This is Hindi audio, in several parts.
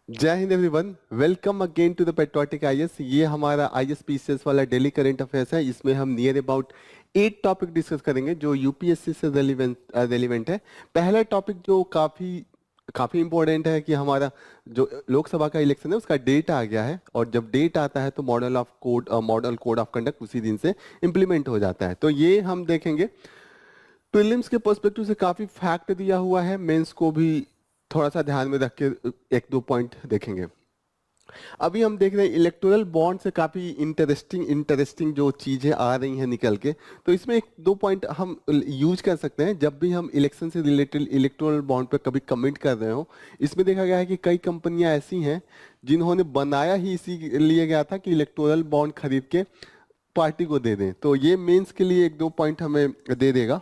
जय हिंद everyone, welcome again to the patriotic IAS. ये हमारा आईएएस पीसीएस वाला डेली करंट अफेयर्स है। इसमें हम नियर अबाउट 8 टॉपिक डिस्कस करेंगे जो यूपीएससी से रेलिवेंट है। पहला टॉपिक जो काफी काफी इंपॉर्टेंट है कि हमारा जो लोकसभा का इलेक्शन है उसका डेट आ गया है, और जब डेट आता है तो मॉडल कोड ऑफ कंडक्ट उसी दिन से इम्प्लीमेंट हो जाता है। तो ये हम देखेंगे। प्रीलिम्स के पर्सपेक्टिव से काफी फैक्ट दिया हुआ है, मेंस को भी थोड़ा सा ध्यान में रख के एक दो पॉइंट देखेंगे। अभी हम देख रहे हैं इलेक्टोरल बॉन्ड से काफी इंटरेस्टिंग जो चीजें आ रही हैं निकल के। तो इसमें एक दो पॉइंट हम यूज कर सकते हैं जब भी हम इलेक्शन से रिलेटेड इलेक्टोरल बॉन्ड पे कभी कमेंट कर रहे हो। इसमें देखा गया है कि कई कंपनियां ऐसी हैं जिन्होंने बनाया ही इसी लिए गया था कि इलेक्टोरल बॉन्ड खरीद के पार्टी को दे दें। तो ये मेंस के लिए एक दो पॉइंट हमें दे देगा।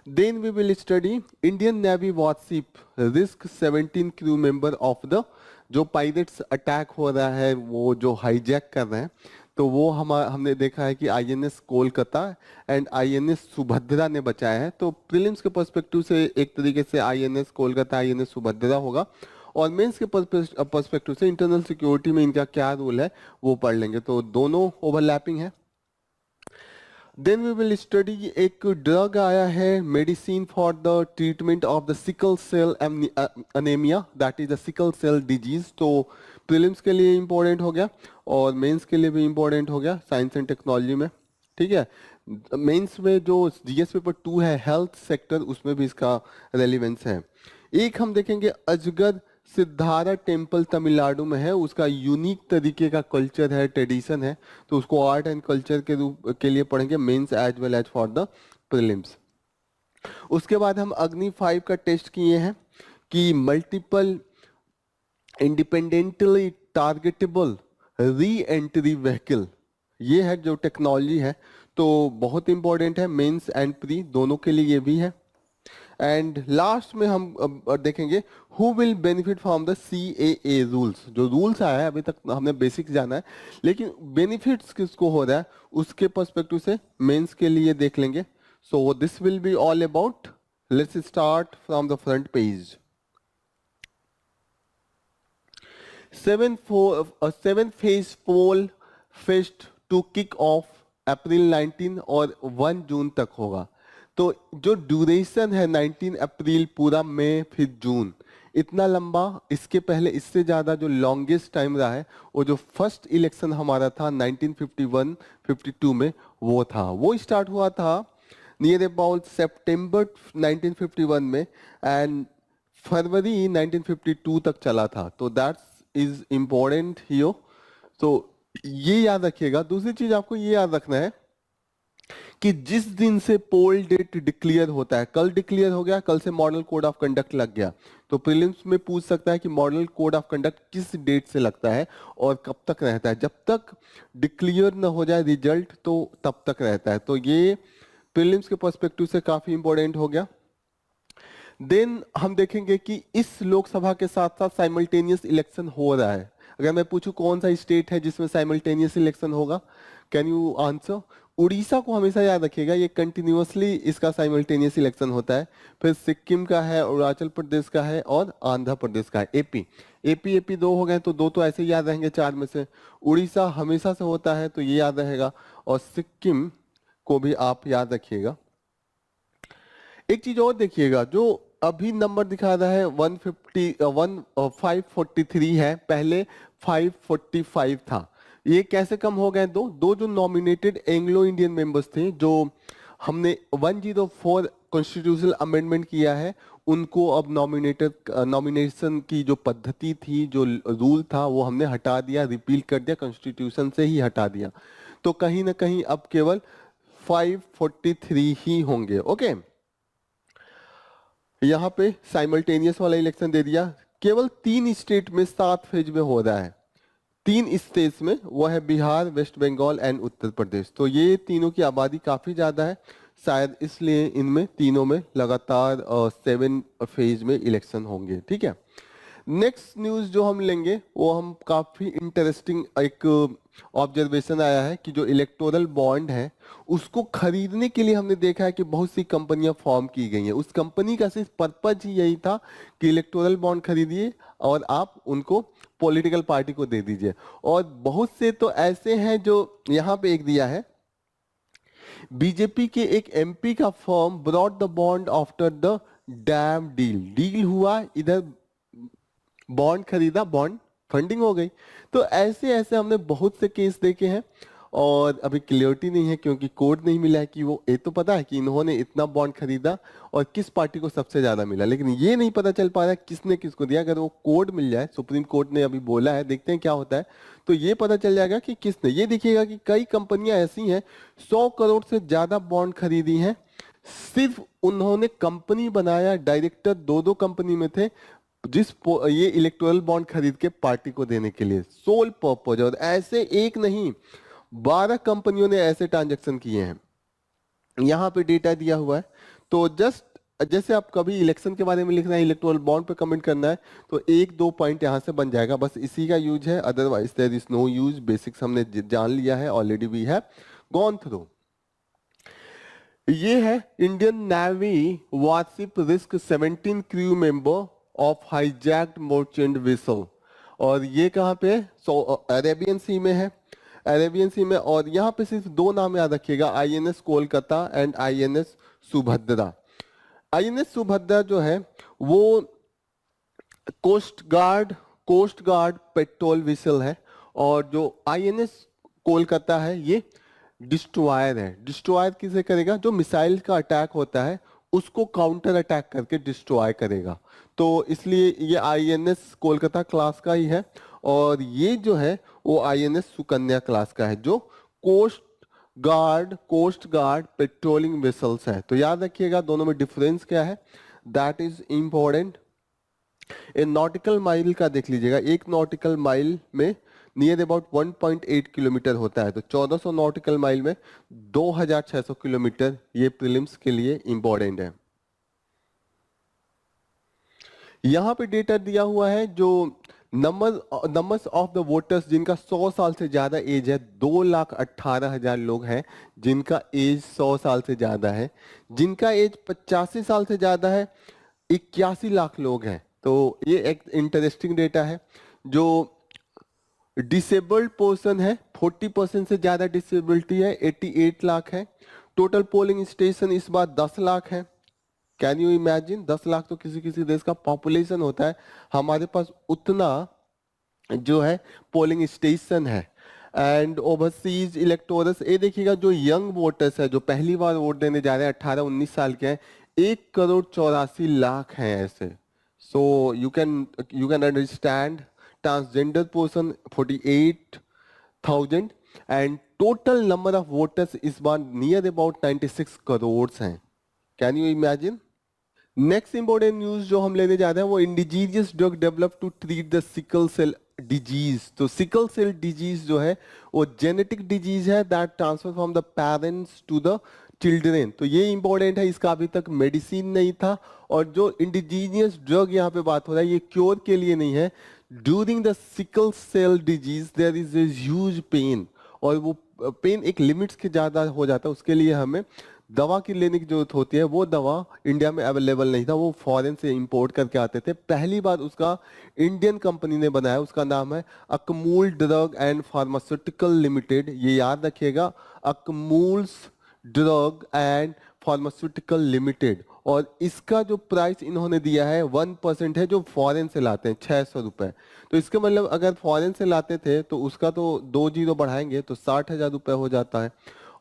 Then we will study Indian Navy warship risk 17 crew member of the जो पायलट्स अटैक हो रहा है, वो जो हाईजैक कर रहे हैं। तो वो हमने देखा है कि INS Kolkata and INS Subhadra ने बचाया है। तो प्रीलिम्स के पर्सपेक्टिव से एक तरीके से आईएनएस कोलकाता आईएनएस सुभद्रा होगा, और मेंस के पर्सपेक्टिव से इंटरनल सिक्योरिटी में इनका क्या रोल है वो पढ़ लेंगे। तो दोनों ओवरलैपिंग है। देन वी विल स्टडी एक ड्रग आया है, medicine for the treatment of the sickle cell anaemia, that is the sickle cell disease. तो प्रीलिम्स के लिए इंपॉर्टेंट हो गया और मेंस के लिए भी इंपॉर्टेंट हो गया साइंस एंड टेक्नोलॉजी में। ठीक है, मेंस में जो जीएस पेपर 2 है हेल्थ सेक्टर, उसमें भी इसका रेलिवेंस है। एक हम देखेंगे अजगर सिद्धारा टेम्पल तमिलनाडु में है, उसका यूनिक तरीके का कल्चर है, ट्रेडिशन है। तो उसको आर्ट एंड कल्चर के रूप के लिए पढ़ेंगे mains as well as for the prelims. उसके बाद हम अग्नि 5 का टेस्ट किए हैं कि मल्टीपल इंडिपेंडेंटली टारगेटेबल री एंट्री व्हीकल, ये है जो टेक्नोलॉजी है। तो बहुत इंपॉर्टेंट है मेंस एंड प्री दोनों के लिए ये भी है। एंड लास्ट में हम देखेंगे who will benefit from the CAA rules. जो रूल्स आया है अभी तक हमने बेसिक्स जाना है, लेकिन बेनिफिट्स किसको हो रहा है उसके पर्सपेक्टिव से मेंस के लिए देख लेंगे। So this will be all about, let's start from the front page. Seven phase poll fest to kick off April 19 और 1 जून तक होगा। तो जो ड्यूरेशन है 19 अप्रैल पूरा मई फिर जून, इतना लंबा। इसके पहले इससे ज्यादा जो लॉन्गेस्ट टाइम रहा है वो जो फर्स्ट इलेक्शन हमारा था 1951-52 में, वो था, वो स्टार्ट हुआ था नियर अबाउट सितंबर 1951 में एंड फरवरी 1952 तक चला था। तो दैट्स इज इम्पोर्टेंट हियो। तो ये याद रखिएगा। दूसरी चीज आपको ये याद रखना है कि जिस दिन से पोल डेट डिक्लेयर होता है, कल डिक्लेयर हो गया, कल से मॉडल कोड ऑफ कंडक्ट लग गया, तो प्रीलिम्स में पूछ सकता है कि मॉडल कोड ऑफ कंडक्ट किस डेट से लगता है और कब तक रहता है। जब तक डिक्लेयर न हो जाए रिजल्ट तो तब तक रहता है। तो ये प्रीलिम्स के पर्सपेक्टिव से काफी इंपॉर्टेंट हो गया। देन हम देखेंगे कि इस लोकसभा के साथ साथ साइमल्टेनियस इलेक्शन हो रहा है। अगर मैं पूछूं कौन सा स्टेट है जिसमें साइमल्टेनियस इलेक्शन होगा, कैन यू आंसर? उड़ीसा को हमेशा याद रखिएगा, ये कंटिन्यूअसली इसका साइमल्टेनियस इलेक्शन होता है। फिर सिक्किम का है, अरुणाचल प्रदेश का है और आंध्र प्रदेश का है। एपी दो हो गए, तो दो तो ऐसे ही याद रहेंगे चार में से। उड़ीसा हमेशा से होता है तो ये याद रहेगा, और सिक्किम को भी आप याद रखिएगा। एक चीज और देखिएगा, जो अभी नंबर दिखा रहा है 543 है, पहले 545 था। ये कैसे कम हो गए? दो जो नॉमिनेटेड एंग्लो इंडियन मेंबर्स थे, जो हमने 104 कॉन्स्टिट्यूशनल अमेंडमेंट किया है, उनको अब नॉमिनेशन की जो पद्धति थी, जो रूल था, वो हमने हटा दिया, रिपील कर दिया, कॉन्स्टिट्यूशन से ही हटा दिया। तो कहीं ना कहीं अब केवल 543 ही होंगे। ओके, यहाँ पे साइमल्टेनियस वाला इलेक्शन दे दिया। केवल 3 स्टेट में 7 फेज में हो रहा है। 3 स्टेट्स में, वो है बिहार, वेस्ट बंगाल एंड उत्तर प्रदेश। तो ये तीनों की आबादी काफी ज्यादा है, शायद इसलिए इनमें तीनों में लगातार 7 फेज में इलेक्शन होंगे। ठीक है, नेक्स्ट न्यूज जो हम लेंगे वो हम काफी इंटरेस्टिंग एक ऑब्जर्वेशन आया है कि जो इलेक्टोरल बॉन्ड है उसको खरीदने के लिए हमने देखा है कि बहुत सी कंपनियां फॉर्म की गई हैं। उस कंपनी का सिर्फ पर्पज ही यही था कि इलेक्टोरल बॉन्ड खरीदिए और आप उनको पॉलिटिकल पार्टी को दे दीजिए। और बहुत से तो ऐसे हैं जो यहाँ पे एक दिया है, बीजेपी के एक एमपी का firm brought the bond after the dam deal. Deal हुआ, इधर बॉन्ड खरीदा, बॉन्ड फंडिंग हो गई। तो ऐसे ऐसे हमने बहुत से केस देखे हैं और अभी क्लियरिटी नहीं है क्योंकि कोड नहीं मिला है कि वो, ये तो पता है कि इन्होंने इतना बॉन्ड खरीदा और किस पार्टी को सबसे ज्यादा मिला, लेकिन ये नहीं पता चल पा रहा है किसने किसको दिया। अगर वो कोड मिल जाए, सुप्रीम कोर्ट ने अभी बोला है, देखते हैं क्या होता है, तो ये पता चल जाएगा कि किसने। ये देखिएगा कि कई कंपनियां ऐसी हैं 100 करोड़ से ज्यादा बॉन्ड खरीदी हैं, सिर्फ उन्होंने कंपनी बनाया, डायरेक्टर दो दो कंपनी में थे ये इलेक्टोरल बॉन्ड खरीद के पार्टी को देने के लिए, सोल पर्पज। और ऐसे एक नहीं 12 कंपनियों ने ऐसे ट्रांजैक्शन किए हैं, यहां पे डेटा दिया हुआ है। तो जस्ट जैसे आप कभी इलेक्शन के बारे में लिखना है, इलेक्टोरल बॉन्ड पे कमेंट करना है, तो एक दो पॉइंट यहां से बन जाएगा, बस इसी का यूज है, otherwise there is no use. Basics हमने जान लिया है already, we have gone through. ये है Indian navy warship rescues 17 crew member of hijacked merchant vessel. और ये कहाँ पे, अरेबियन सी में है, अरेबियन सी में। और यहाँ पे सिर्फ दो नाम याद रखिएगा, INS Kolkata and INS Subhadra. INS Subhadra जो है वो कोस्ट गार्ड पेट्रोल वेसल है, और जो आईएनएस कोलकाता है ये डिस्ट्रॉयर है। डिस्ट्रॉयर किसे करेगा, जो मिसाइल का अटैक होता है उसको काउंटर अटैक करके डिस्ट्रॉय करेगा। तो इसलिए ये आईएनएस कोलकाता क्लास का ही है, और ये जो है वो आईएनएस सुकन्या क्लास का है, जो कोस्ट गार्ड पेट्रोलिंग वेसल्स है। तो याद रखिएगा दोनों में डिफरेंस क्या है, that is important. Nautical mile का देख लीजिएगा, एक नॉटिकल माइल में नियर अबाउट 1.8 किलोमीटर होता है, तो 1400 नॉटिकल माइल में 2600 किलोमीटर। ये प्रीलिम्स के लिए इंपॉर्टेंट है। यहां पे डेटा दिया हुआ है जो नंबर्स ऑफ द वोटर्स जिनका 100 साल से ज्यादा एज है, 2,18,000 लोग हैं जिनका एज 100 साल से ज्यादा है। जिनका एज 85 साल से ज्यादा है 81 लाख लोग हैं। तो ये एक इंटरेस्टिंग डेटा है। जो डिसेबल्ड पर्सन है 40% से ज्यादा डिसेबिलिटी है, 88 लाख है। टोटल पोलिंग स्टेशन इस बार 10 लाख है। कैन यू इमेजिन, 10 लाख तो किसी किसी देश का पॉपुलेशन होता है, हमारे पास उतना जो है पोलिंग स्टेशन है। एंड ओवरसीज इलेक्टोरस, ये देखिएगा जो यंग वोटर्स है जो पहली बार वोट देने जा रहे हैं 18-19 साल के हैं, 1,84,00,000 हैं ऐसे। So you can understand. Transgender person 48,000 and total number of voters इस बार नियर अबाउट 96 करोड़ हैं। Can you imagine. Next important news जो हम लेने जा रहे हैं वो indigenous drug develop to treat the sickle cell disease. तो सिकल सेल डिजीज जो है वो जेनेटिक डिजीज है that transfer from the parents to the children. तो ये इंपॉर्टेंट है, इसका अभी तक मेडिसिन नहीं था। और जो इंडिजीनियस ड्रग यहाँ पे बात हो रहा है ये क्योर के लिए नहीं है। During the sickle cell disease there is a huge pain, और वो पेन एक लिमिट्स के ज्यादा हो जाता है, उसके लिए हमें दवा की लेने की जरूरत होती है। वो दवा इंडिया में अवेलेबल नहीं था, वो फॉरेन से इंपोर्ट करके आते थे। पहली बार उसका इंडियन कंपनी ने बनाया, उसका नाम है अकमूल ड्रग एंड फार्मास्यूटिकल लिमिटेड। ये याद रखिएगा, अकमूल्स ड्रग एंड फार्मास्यूटिकल लिमिटेड। और इसका जो प्राइस इन्होंने दिया है 1% है, जो फॉरेन से लाते हैं 600 रुपए। तो इसका मतलब अगर फॉरेन से लाते थे तो उसका तो 2 जीरो बढ़ाएंगे तो 60,000 रुपए हो जाता है।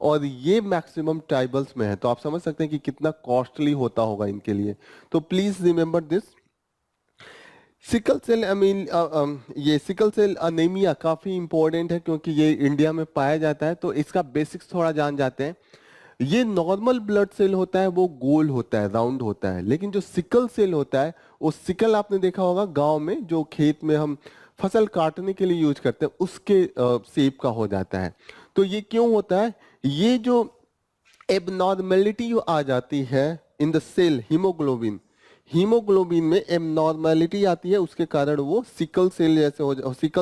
और ये मैक्सिमम ट्राइबल्स में है, तो आप समझ सकते हैं कि कितना कॉस्टली होता होगा इनके लिए। तो please remember this. Sickle cell ये सिकल सेल अनेमिया काफी इंपॉर्टेंट है क्योंकि ये इंडिया में पाया जाता है। तो इसका बेसिक्स थोड़ा जान जाते हैं। ये नॉर्मल ब्लड सेल होता है, वो गोल होता है, राउंड होता है। लेकिन जो सिकल सेल होता है, वो सिकल आपने देखा होगा गांव में जो खेत में हम फसल काटने के लिए यूज करते हैं, उसके शेप का हो जाता है। तो ये क्यों होता है, ये जो एबनॉर्मेलिटी आ जाती है in the cell, haemoglobin, haemoglobin में एबनॉर्मेलिटी आती है, उसके कारण वो सिकल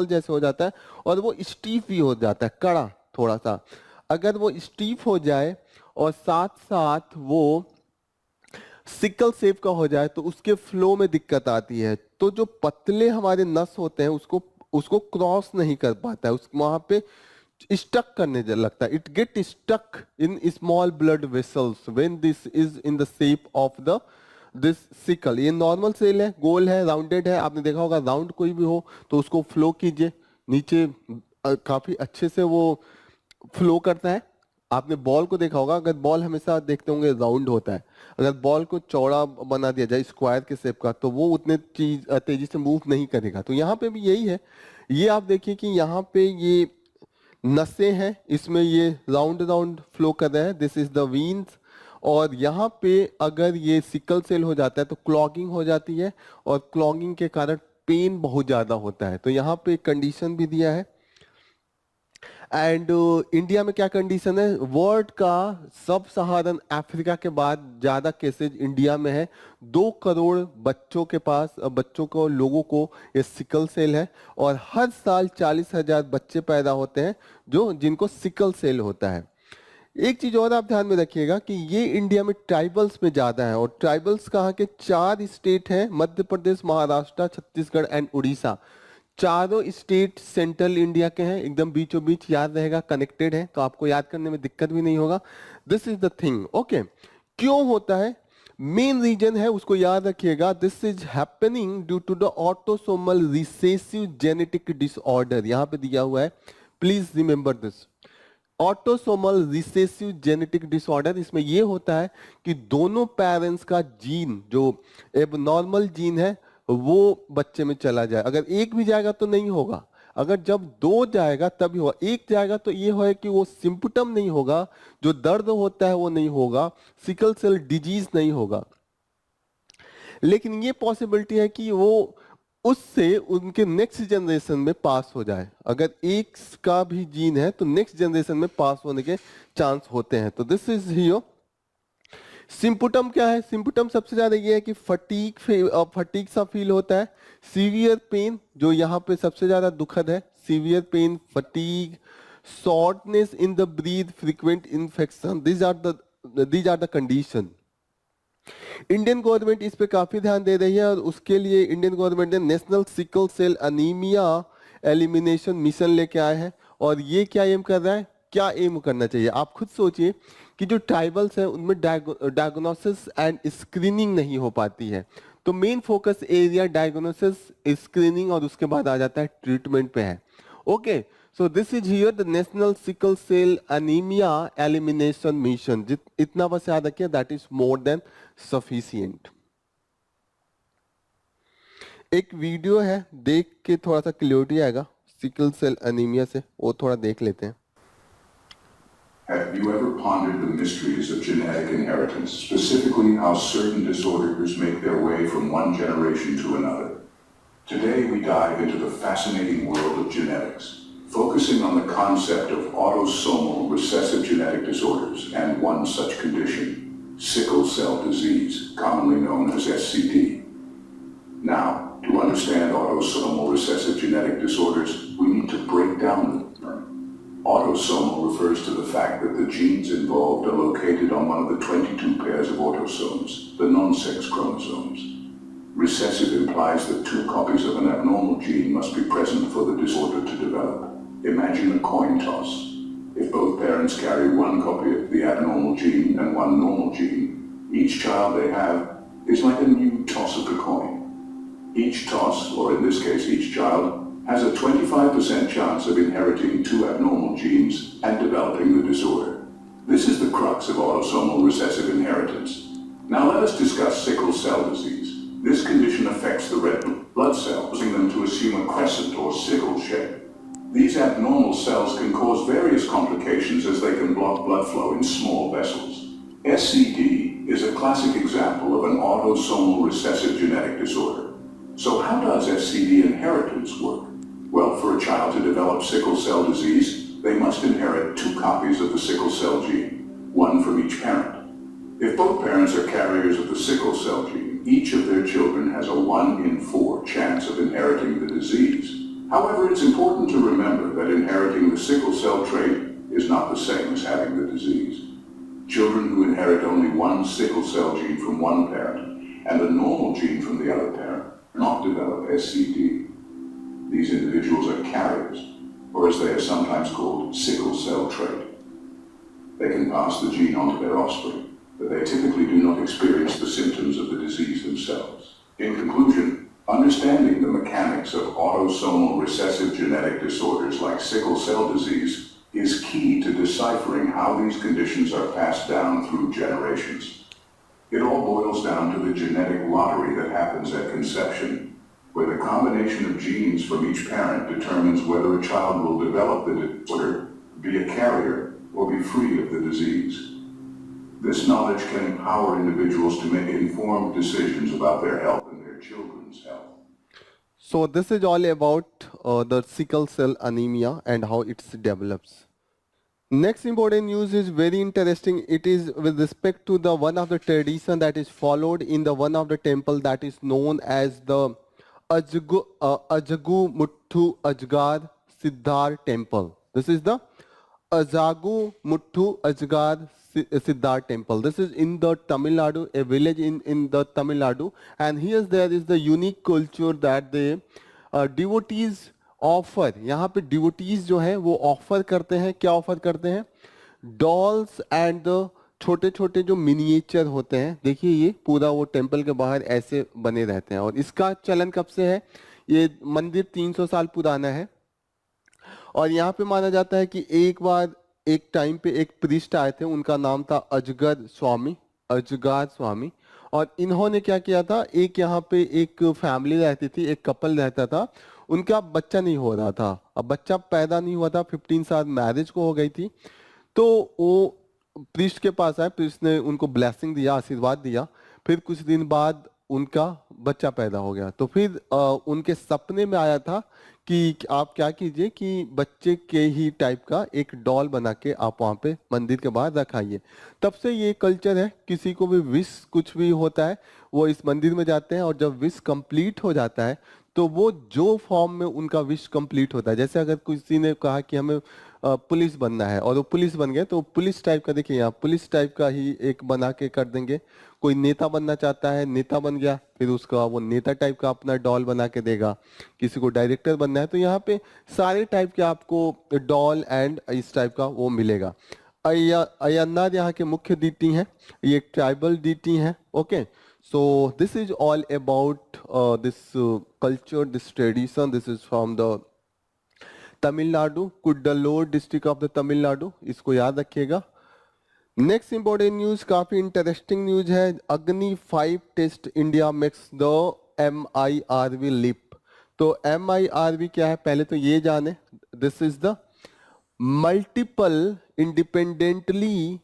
जैसे हो जाता है और वो स्टीफ भी हो जाता है, कड़ा थोड़ा सा। अगर वो स्टीफ हो जाए और साथ साथ वो सिकल सेप का हो जाए तो उसके फ्लो में दिक्कत आती है। तो जो पतले हमारे नस होते हैं उसको उसको क्रॉस नहीं कर पाता है, उस वहां पे स्टक करने लगता है। It get stuck in small blood vessels when this is in the shape of the this sickle. ये नॉर्मल सेल है, गोल है, राउंडेड है। आपने देखा होगा राउंड कोई भी हो तो उसको फ्लो कीजिए नीचे, काफी अच्छे से वो फ्लो करता है। आपने बॉल को देखा होगा, अगर बॉल हमेशा देखते होंगे राउंड होता है, अगर बॉल को चौड़ा बना दिया जाए स्क्वायर के शेप का तो वो उतने तेजी से मूव नहीं करेगा। तो यहाँ पे भी यही है। ये आप देखिए कि यहाँ पे ये नसें हैं, इसमें ये राउंड राउंड फ्लो कर रहा है, दिस इज द वीन्स। और यहाँ पे अगर ये सिकल सेल हो जाता है तो क्लॉगिंग हो जाती है और क्लॉगिंग के कारण पेन बहुत ज्यादा होता है। तो यहाँ पे कंडीशन भी दिया है। एंड इंडिया में क्या कंडीशन है, वर्ल्ड का सब सहारन अफ्रीका के बाद ज्यादा केसेज इंडिया में है। 2 करोड़ बच्चों के पास बच्चों को लोगों को ये सिकल सेल है और हर साल 40,000 बच्चे पैदा होते हैं जो जिनको सिकल सेल होता है। एक चीज और आप ध्यान में रखिएगा कि ये इंडिया में ट्राइबल्स में ज्यादा है और ट्राइबल्स कहाँ के 4 स्टेट हैं, मध्य प्रदेश, महाराष्ट्र, छत्तीसगढ़ एंड उड़ीसा। चारों स्टेट सेंट्रल इंडिया के हैं, एकदम बीचों बीच याद रहेगा, कनेक्टेड है, तो आपको याद करने में दिक्कत भी नहीं होगा। This is the thing. Okay, क्यों होता है, मेन रीजन है उसको याद रखिएगा। This is happening due to the autosomal recessive genetic disorder. यहां पे दिया हुआ है, please remember this. Autosomal recessive genetic disorder, इसमें यह होता है कि दोनों पेरेंट्स का जीन जो एबनॉर्मल जीन है वो बच्चे में चला जाए। अगर एक भी जाएगा तो नहीं होगा, अगर जब 2 जाएगा तभी होगा। एक जाएगा तो ये है कि वो सिम्पटम नहीं होगा, जो दर्द होता है वो नहीं होगा, सिकल सेल डिजीज नहीं होगा। लेकिन ये पॉसिबिलिटी है कि वो उससे उनके नेक्स्ट जनरेशन में पास हो जाए। अगर एक का भी जीन है तो नेक्स्ट जनरेशन में पास होने के चांस होते हैं। तो दिस इज हियर। सिम्पटम क्या है, सिम्पटम सबसे ज्यादा ये है कि फटीक सा फील होता है, सीवियर पेन जो यहाँ पे सबसे ज्यादा दुखद है, severe pain, fatigue, shortness in the breath, frequent infection, these are the condition. Indian government इस पे काफी ध्यान दे रही है और उसके लिए इंडियन गवर्नमेंट ने national sickle cell anaemia elimination mission लेके आए हैं। और ये क्या एम कर रहा है, क्या एम करना चाहिए, आप खुद सोचिए कि जो ट्राइबल्स हैं उनमें डायग्नोसिस एंड स्क्रीनिंग नहीं हो पाती है। तो main focus area diagnosis, screening और उसके बाद आ जाता है ट्रीटमेंट पे है। Okay, so this is here the national sickle cell anaemia elimination mission. इतना बस याद रखिए, that is more than sufficient. एक वीडियो है, देख के थोड़ा सा क्लियरिटी आएगा सिकल सेल अनीमिया से, वो थोड़ा देख लेते हैं। Have you ever pondered the mysteries of genetic inheritance, specifically how certain disorders make their way from one generation to another? Today we dive into the fascinating world of genetics, focusing on the concept of autosomal recessive genetic disorders and one such condition, sickle cell disease, commonly known as SCD. Now, to understand autosomal recessive genetic disorders, we need to break down the term. Autosomal refers to the fact that the genes involved are located on one of the 22 pairs of autosomes, the non-sex chromosomes. Recessive implies that 2 copies of an abnormal gene must be present for the disorder to develop. Imagine a coin toss. If both parents carry 1 copy of the abnormal gene and 1 normal gene, each child they have is like a new toss of the coin. Each toss, or in this case each child, has a 25% chance of inheriting 2 abnormal genes and developing the disorder. This is the crux of autosomal recessive inheritance. Now let us discuss sickle cell disease. This condition affects the red blood cells, causing them to assume a crescent or sickle shape. These abnormal cells can cause various complications as they can block blood flow in small vessels. SCD is a classic example of an autosomal recessive genetic disorder. So how does SCD inheritance work? Well, for a child to develop sickle cell disease, they must inherit 2 copies of the sickle cell gene, 1 from each parent. If both parents are carriers of the sickle cell gene, each of their children has a 1 in 4 chance of inheriting the disease. However, it's important to remember that inheriting the sickle cell trait is not the same as having the disease. Children who inherit only one sickle cell gene from one parent and the normal gene from the other parent do not develop SCD. These individuals are carriers, or as they are sometimes called, sickle cell trait. They can pass the gene on to their offspring, but they typically do not experience the symptoms of the disease themselves. In conclusion, understanding the mechanics of autosomal recessive genetic disorders like sickle cell disease is key to deciphering how these conditions are passed down through generations. It all boils down to the genetic lottery that happens at conception, where the combination of genes from each parent determines whether a child will develop the disorder, be a carrier, or be free of the disease. This knowledge can empower individuals to make informed decisions about their health and their children's health. So this is all about the sickle cell anemia and how it develops. Next important news is very interesting. It is with respect to the one of the tradition that is followed in the one of the temple that is known as the Ajagu Muthu Ajgar Siddhar temple. This is the Ajagu Muthu Ajgar Siddhar temple. This is in the Tamil Nadu, a village in the Tamil Nadu, and here there is the unique culture that the devotees offer, यहाँ पे डिवोटीज जो है वो ऑफर करते हैं, क्या ऑफर करते हैं, डॉल्स एंड छोटे छोटे जो मिनिएचर होते हैं. देखिए ये पूरा वो टेम्पल के बाहर ऐसे बने रहते हैं और इसका चलन कब से है, ये मंदिर 300 साल पुराना है. और यहाँ पे माना जाता है कि एक बार एक टाइम पे एक प्रीस्ट आए थे, उनका नाम था अजगर स्वामी, और इन्होंने क्या किया था, एक यहाँ पे एक फैमिली रहती थी, एक कपल रहता था, उनका बच्चा नहीं हो रहा था. अब बच्चा पैदा नहीं हुआ था, 15 साल मैरिज को हो गई थी. तो वो प्रीस्ट के पास आए, प्रीस्ट ने उनको ब्लेसिंग दिया, आशीर्वाद दिया. फिर कुछ दिन बाद उनका बच्चा पैदा हो गया. तो फिर उनके सपने में आया था कि आप क्या कीजिए कि बच्चे के ही टाइप का एक डॉल बना के आप वहाँ पे मंदिर के बाहर रखाइए. तब से ये कल्चर है, किसी को भी विश कुछ भी होता है वो इस मंदिर में जाते हैं और जब विश कंप्लीट हो जाता है तो वो जो फॉर्म में उनका विश कंप्लीट होता है, जैसे अगर किसी ने कहा कि हमें पुलिस बनना है और वो पुलिस बन गए तो पुलिस टाइप का, देखिए यहाँ पुलिस टाइप का ही एक बना के कर देंगे. कोई नेता बनना चाहता है, नेता बन गया, फिर उसका वो नेता टाइप का अपना डॉल बना के देगा. किसी को डायरेक्टर बनना है तो यहाँ पे सारे टाइप के आपको डॉल एंड इस टाइप का वो मिलेगा. अय्यनार यहाँ के मुख्य डीटी हैं, ये ट्राइबल डीटी हैं. Okay, so this is all about this culture, this tradition. This is from the Tamil Nadu, Cuddalore district of the Tamil Nadu. इसको याद रखिएगा. नेक्स्ट इंपॉर्टेंट न्यूज काफी इंटरेस्टिंग न्यूज है. Agni 5 test India makes the MIRV leap. तो MIRV क्या है, पहले तो ये जाने. This is the multiple independently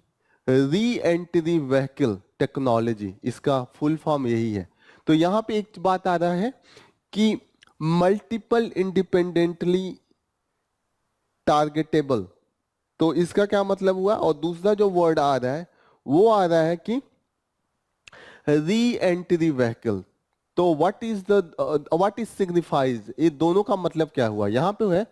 re entry vehicle technology, इसका फुल फॉर्म यही है. तो यहाँ पे एक बात आ रहा है कि मल्टीपल इंडिपेंडेंटली टारगेटेबल, तो इसका क्या मतलब हुआ. और दूसरा जो वर्ड आ रहा है वो आ रहा है कि री एंट्री व्हीकल. तो व्हाट इज सिग्निफाइज, ये दोनों का मतलब क्या हुआ. यहाँ पे है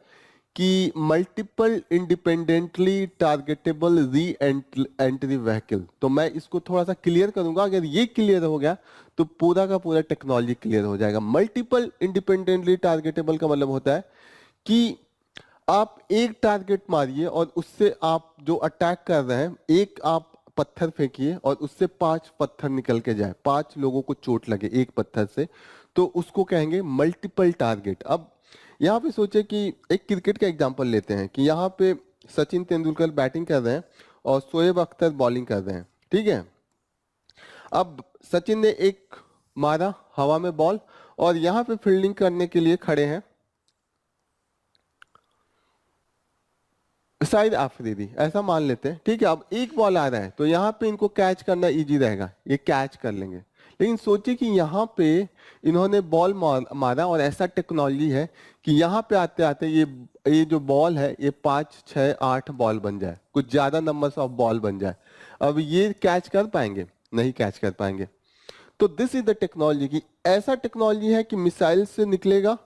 कि मल्टीपल इंडिपेंडेंटली टारगेटेबल री एंट्री व्हीकल. तो मैं इसको थोड़ा सा क्लियर करूंगा. अगर ये क्लियर हो गया तो पूरा का पूरा टेक्नोलॉजी क्लियर हो जाएगा. मल्टीपल इंडिपेंडेंटली टारगेटेबल का मतलब होता है कि आप एक टारगेट मारिए और उससे आप जो अटैक कर रहे हैं, एक आप पत्थर फेंकिए और उससे 5 पत्थर निकल के जाए, 5 लोगों को चोट लगे एक पत्थर से, तो उसको कहेंगे मल्टीपल टारगेट. अब यहाँ पे सोचे कि एक क्रिकेट का एग्जांपल लेते हैं कि यहाँ पे सचिन तेंदुलकर बैटिंग कर रहे हैं और शोएब अख्तर बॉलिंग कर रहे हैं. ठीक है, अब सचिन ने एक मारा हवा में बॉल और यहाँ पे फील्डिंग करने के लिए खड़े हैं शायद आफरीदी, ऐसा मान लेते हैं. ठीक है, अब एक बॉल आ रहा है तो यहाँ पे इनको कैच करना इजी रहेगा, ये कैच कर लेंगे. लेकिन सोचिए कि यहाँ पे इन्होंने बॉल मारा और ऐसा टेक्नोलॉजी है कि यहाँ पे आते आते ये जो बॉल है ये 5, 6, 8 बॉल बन जाए, कुछ ज्यादा नंबर्स ऑफ बॉल बन जाए. अब ये कैच कर पाएंगे? नहीं कैच कर पाएंगे. तो दिस इज द टेक्नोलॉजी की ऐसा टेक्नोलॉजी है कि मिसाइल से निकलेगा,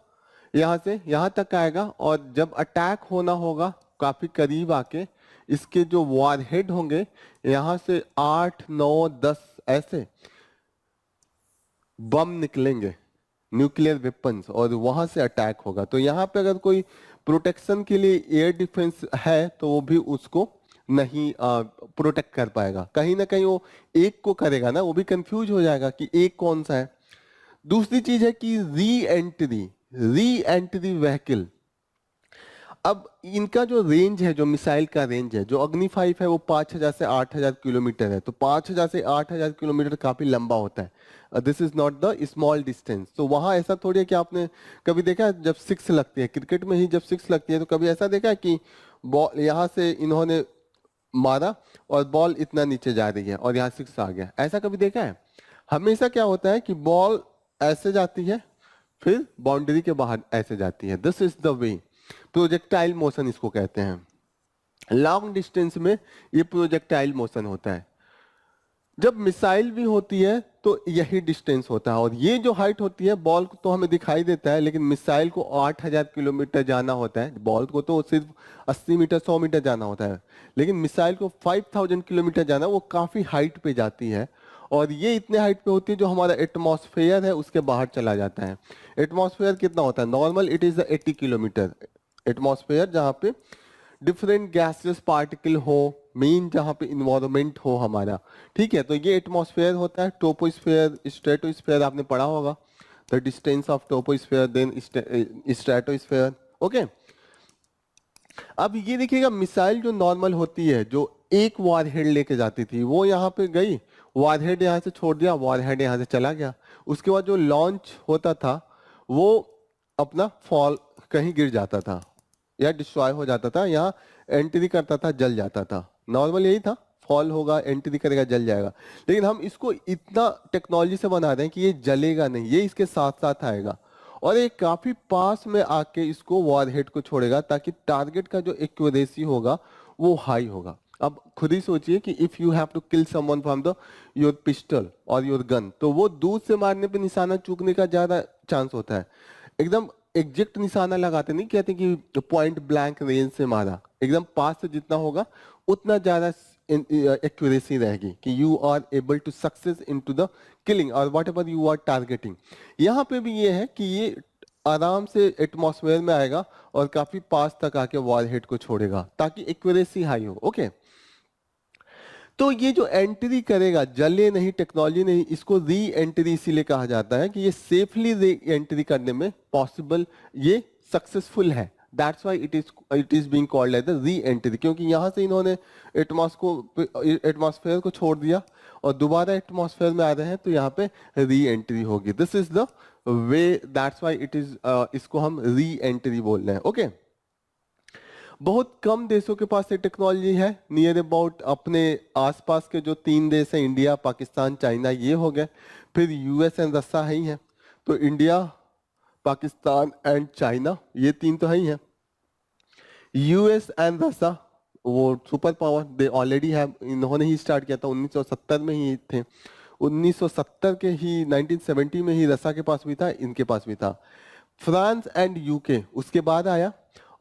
यहां से यहां तक आएगा, और जब अटैक होना होगा काफी करीब आके इसके जो वॉरहेड होंगे यहां से 8, 9, 10 ऐसे बम निकलेंगे, न्यूक्लियर वेपन्स, और वहां से अटैक होगा। तो यहाँ पे अगर कोई प्रोटेक्शन के लिए एयर डिफेंस है तो वो भी उसको नहीं प्रोटेक्ट कर पाएगा। कहीं ना कहीं वो एक को करेगा ना, वो भी कंफ्यूज हो जाएगा कि एक कौन सा है। दूसरी चीज है कि री एंट्री व्हीकल। अब इनका जो रेंज है, जो मिसाइल का रेंज है, जो अग्नि 5 है वो 5000 से 8000 किलोमीटर है। तो 5000 से 8000 किलोमीटर काफी लंबा होता है। This is not the small distance. तो वहां ऐसा थोड़ी है कि आपने कभी देखा है जब 6 लगती है क्रिकेट में ही, जब 6 लगती है तो कभी ऐसा देखा है कि बॉल यहां से इन्होंने मारा और बॉल इतना नीचे जा रही है और यहाँ 6 आ गया, ऐसा कभी देखा है? हमेशा क्या होता है कि बॉल ऐसे जाती है फिर बाउंड्री के बाहर ऐसे जाती है। This is the way, projectile motion इसको कहते हैं। लॉन्ग डिस्टेंस में ये प्रोजेक्टाइल मोशन होता है। जब मिसाइल भी होती है तो यही डिस्टेंस होता है, और ये जो हाइट होती है, बॉल को तो हमें दिखाई देता है लेकिन मिसाइल को 8000 किलोमीटर जाना होता है। बॉल को तो सिर्फ 80 मीटर 100 मीटर जाना होता है, लेकिन मिसाइल को 5000 किलोमीटर जाना, वो काफी हाइट पे जाती है। और ये इतने हाइट पे होती है जो हमारा एटमॉस्फेयर है उसके बाहर चला जाता है। एटमॉस्फेयर कितना होता है? Normal it is 80 kilometre atmosphere, जहाँ पे डिफरेंट गैसेस पार्टिकल हो, मेन जहाँ पे इन्वायरमेंट हो हमारा, ठीक है। तो ये एटमॉस्फेयर होता है। टोपोस्फेयर, स्ट्रेटोस्फेयर आपने पढ़ा होगा, the distance of troposphere then stratosphere, okay. अब ये देखिएगा, मिसाइल जो नॉर्मल होती है, जो एक वॉरहेड लेके जाती थी, वो यहाँ पे गई, वॉरहेड यहाँ से छोड़ दिया, वॉरहेड यहाँ से चला गया। उसके बाद जो लॉन्च होता था वो अपना फॉल कहीं गिर जाता था या डिस्ट्रॉय हो जाता था, यहाँ एंट्री करता था, जल जाता था। नॉर्मल यही था, फॉल होगा, एंट्री करेगा, जल जाएगा। लेकिन हम इसको इतना टेक्नोलॉजी से बना रहे हैं कि ये जलेगा नहीं, ये इसके साथ साथ आएगा और ये काफी पास में आके इसको वॉरहेड को छोड़ेगा, ताकि टारगेट का जो एक्यूरेसी होगा वो हाई होगा। अब खुद ही सोचिए कि if you have to kill someone from the your pistol और योर गन, तो वो दूर से मारने पे निशाना चूकने का ज्यादा चांस होता है। एकदम एग्जैक्ट निशाना लगाते नहीं, कहते कि पॉइंट ब्लैंक रेंज से मारा, एकदम पास से जितना होगा उतना ज्यादा एक्यूरेसी रहेगी कि you are able to success into the killing और whatever you are targeting. यहाँ पे भी ये है कि ये आराम से एटमॉस्फेयर में आएगा और काफी पास तक आके वॉरहेड को छोड़ेगा ताकि एक्यूरेसी हाई हो, ओके। तो ये जो एंट्री करेगा, जले नहीं, टेक्नोलॉजी नहीं, इसको री एंट्री इसीलिए कहा जाता है कि ये सेफली री एंट्री करने में पॉसिबल, ये सक्सेसफुल है। That's why it is being called as the re entry, क्योंकि यहां से इन्होंने एटमॉस्फेयर को छोड़ दिया और दोबारा एटमॉस्फेयर में आ रहे हैं, तो यहाँ पे री एंट्री होगी। This is the way, that's why it is, इसको हम री एंट्री बोल रहे हैं, ओके। बहुत कम देशों के पास ये टेक्नोलॉजी है, नियर अबाउट अपने आसपास के जो 3 देश हैं, इंडिया, पाकिस्तान, चाइना, ये हो गए। फिर यूएस एंड रसिया है ही है। तो इंडिया, पाकिस्तान एंड चाइना, ये 3 तो है ही है। यूएस एंड रसिया वो super power, they already have, इन्होंने ही स्टार्ट किया था, 1970 में ही थे। 1970 के ही 1970 में ही रसिया के पास भी था, इनके पास भी था। फ्रांस एंड यूके उसके बाद आया,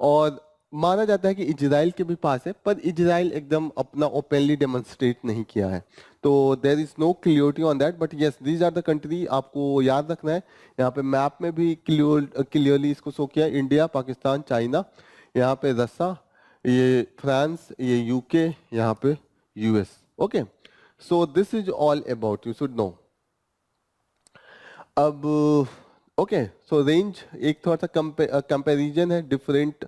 और माना जाता है कि इजराइल के भी पास है, पर इजराइल एकदम अपना ओपनली डेमोन्स्ट्रेट नहीं किया है, तो there is no clarity on that. But yes, these are the country, आपको याद रखना है। यहाँ पे मैप में भी क्लियरली इसको शो किया, इंडिया, पाकिस्तान, चाइना, यहाँ पे रसिया, ये फ्रांस, ये यूके, यहाँ पे US, okay. So this is all about, you should know. अब ओके, सो रेंज एक थोड़ा सा कंपेरिजन है डिफरेंट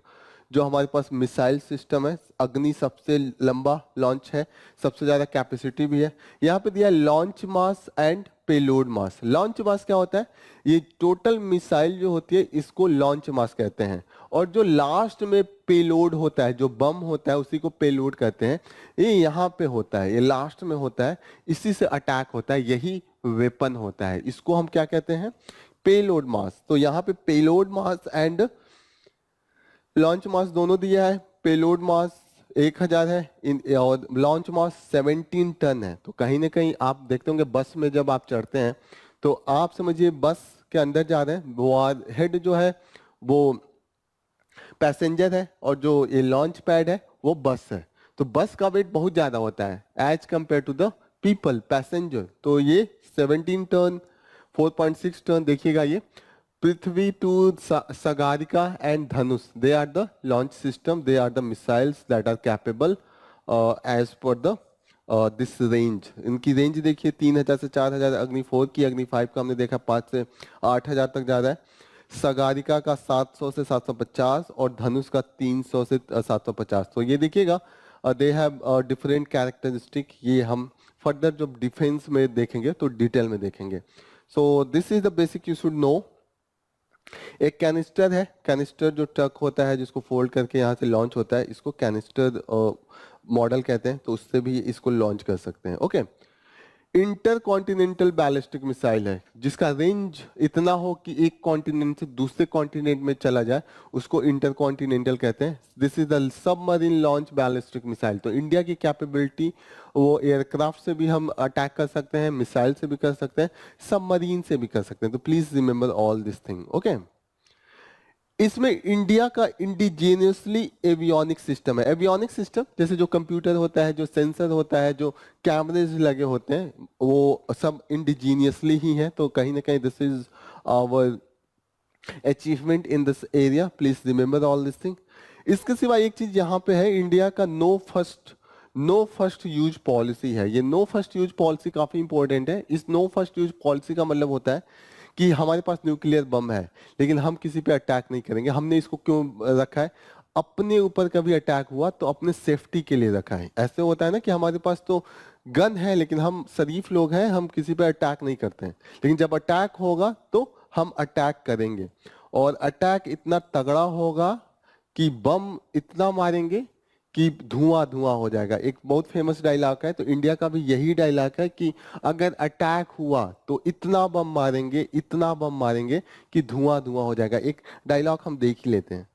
जो हमारे पास मिसाइल सिस्टम है। अग्नि सबसे लंबा लॉन्च है, सबसे ज्यादा कैपेसिटी भी है। यहाँ पे दिया launch mass and payload mass. Launch mass क्या होता है? ये टोटल मिसाइल जो होती है इसको लॉन्च मास कहते हैं, और जो लास्ट में पेलोड होता है, जो बम होता है, उसी को पेलोड कहते हैं। ये यहाँ पे होता है, ये लास्ट में होता है, इसी से अटैक होता है, यही वेपन होता है। इसको हम क्या कहते हैं? पेलोड मास। तो यहाँ पे पेलोड मास एंड लॉन्च मास दोनों दिया है। पेलोड मास 1000 है और लॉन्च मास 17 टन है। तो कहीं ना कहीं आप देखते होंगे बस में जब आप चढ़ते हैं तो आप समझिए बस के अंदर जा रहे हैं, वो हेड जो है वो पैसेंजर है और जो ये लॉन्च पैड है वो बस है। तो बस का वेट बहुत ज्यादा होता है as compared to the people passenger. तो ये 17 टन 4.6 टन देखिएगा। ये Prithvi two Sagarika and Dhanush, they are the launch system, they are the missiles that are capable as per the this range. इनकी रेंज देखिए 3000 से 4000, अग्नि 4 की, अग्नि 5 का हमने देखा 5 से 8000 तक जा रहा है, सगारिका का 700 से 750 और धनुष का 300 से 750। तो ये देखिएगा दे हैव डिफरेंट कैरेक्टरिस्टिक। ये हम फर्दर जब डिफेंस में देखेंगे तो डिटेल में देखेंगे। सो this is the basic you should know. एक कैनिस्टर है, कैनिस्टर जो ट्रक होता है जिसको फोल्ड करके यहाँ से लॉन्च होता है, इसको कैनिस्टर मॉडल कहते हैं। तो उससे भी इसको लॉन्च कर सकते हैं। Okay, inter continental ballistic missile है जिसका रेंज इतना हो कि एक कॉन्टिनेंट से दूसरे कॉन्टिनेंट में चला जाए, उसको इंटर कॉन्टिनेंटल कहते हैं। This is the submarine launch ballistic missile. तो इंडिया की कैपेबिलिटी वो एयरक्राफ्ट से भी हम अटैक कर सकते हैं, मिसाइल से भी कर सकते हैं, सबमरीन से भी कर सकते हैं। तो please remember all this thing. Okay, इसमें इंडिया का इंडिजीनियसली एवियोनिक सिस्टम है। एवियोनिक सिस्टम जैसे जो कंप्यूटर होता है, जो सेंसर होता है, जो कैमरेज लगे होते हैं, वो सब इंडिजीनियसली ही है। तो कहीं ना कहीं this is our achievement in this area, please remember all this thing. इसके सिवा एक चीज यहाँ पे है, इंडिया का नो फर्स्ट यूज पॉलिसी है। ये नो फर्स्ट यूज पॉलिसी काफी इंपॉर्टेंट है। इस नो फर्स्ट यूज पॉलिसी का मतलब होता है कि हमारे पास न्यूक्लियर बम है लेकिन हम किसी पे अटैक नहीं करेंगे। हमने इसको क्यों रखा है? अपने ऊपर कभी अटैक हुआ तो अपने सेफ्टी के लिए रखा है। ऐसे होता है ना कि हमारे पास तो गन है लेकिन हम शरीफ लोग हैं, हम किसी पे अटैक नहीं करते हैं, लेकिन जब अटैक होगा तो हम अटैक करेंगे। और अटैक इतना तगड़ा होगा कि बम इतना मारेंगे कि धुआं धुआं हो जाएगा। एक बहुत फेमस डायलॉग है, तो इंडिया का भी यही डायलॉग है कि अगर अटैक हुआ तो इतना बम मारेंगे, इतना बम मारेंगे कि धुआं धुआं हो जाएगा। एक डायलॉग हम देख ही लेते हैं।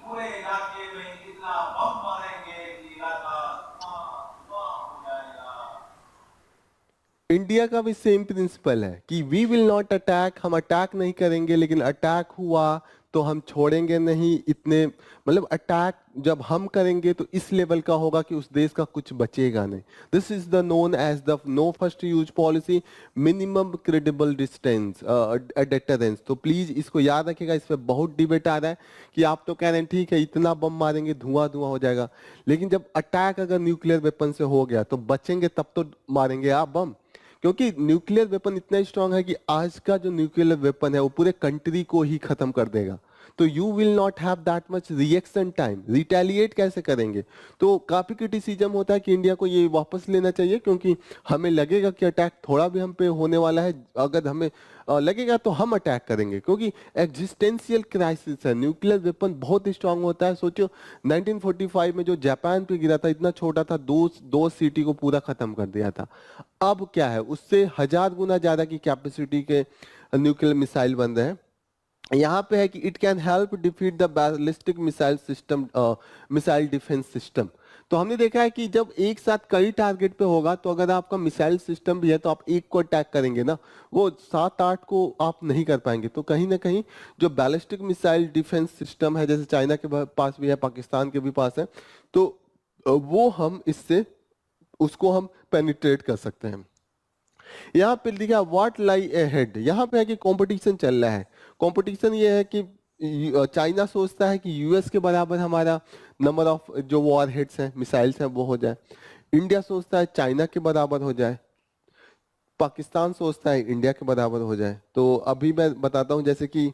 पूरे इलाके में इतना बम मारेंगे कि इलाका धुआं हो जाएगा। इंडिया का भी सेम प्रिंसिपल है कि वी विल नॉट अटैक, हम अटैक नहीं करेंगे, लेकिन अटैक हुआ तो हम छोड़ेंगे नहीं। इतने मतलब अटैक जब हम करेंगे तो इस लेवल का होगा कि उस देश का कुछ बचेगा नहीं। This is the known as the no first use policy, minimum credible distance deterrence. तो प्लीज इसको याद रखिएगा। इस पर बहुत डिबेट आ रहा है कि आप तो कह रहे हैं ठीक है इतना बम मारेंगे धुआं धुआं हो जाएगा, लेकिन जब अटैक अगर न्यूक्लियर वेपन से हो गया तो बचेंगे तब तो मारेंगे आप बम। क्योंकि न्यूक्लियर वेपन इतना स्ट्रांग है कि आज का जो न्यूक्लियर वेपन है वो पूरे कंट्री को ही खत्म कर देगा। तो you will not have that much reaction time. Retaliate कैसे करेंगे? तो काफी क्रिटिसिज्म होता है कि इंडिया को ये वापस लेना चाहिए, क्योंकि हमें लगेगा कि अटैक थोड़ा भी हम पे होने वाला है, अगर हमें लगेगा तो हम अटैक करेंगे, क्योंकि एग्जिस्टेंशियल क्राइसिस है। न्यूक्लियर वेपन बहुत स्ट्रांग होता है। सोचो 1945 में जो जापान पे गिरा था, इतना छोटा था, दो सिटी को पूरा खत्म कर दिया था। अब क्या है, उससे 1000 गुना ज्यादा की कैपेसिटी के न्यूक्लियर मिसाइल बन रहे हैं। यहाँ पे है कि it can help defeat the ballistic missile system, missile defence system. तो हमने देखा है कि जब एक साथ कई टारगेट पे होगा तो अगर आपका मिसाइल सिस्टम भी है तो आप एक को अटैक करेंगे ना, वो 7-8 को आप नहीं कर पाएंगे। तो कहीं ना कहीं जो बैलिस्टिक मिसाइल डिफेंस सिस्टम है, जैसे चाइना के पास भी है, पाकिस्तान के भी पास है, तो वो हम इससे उसको हम पेनिट्रेट कर सकते हैं। यहाँ पे लिखा व्हाट लाई अहेड। यहाँ पे है कि कंपटीशन चल रहा है। कंपटीशन ये है कि चाइना सोचता है कि यूएस के बराबर हमारा नंबर ऑफ जो वॉर हेड्स हैं, मिसाइल्स हैं, वो हो जाए। इंडिया सोचता है चाइना के बराबर हो जाए। पाकिस्तान सोचता है इंडिया के बराबर हो जाए। तो अभी मैं बताता हूँ, जैसे कि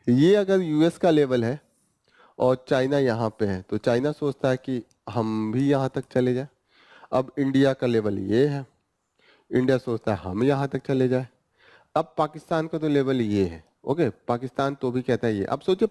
ये अगर यूएस का लेवल है और चाइना यहाँ पे है, तो चाइना सोचता है कि हम भी यहाँ तक चले जाए। अब इंडिया का लेवल ये है, इंडिया सोचता है हम यहाँ तक चले जाए। अब पाकिस्तान का तो लेवल ये है, ओके, पाकिस्तान तो भी कहता है ये। अब सोचिए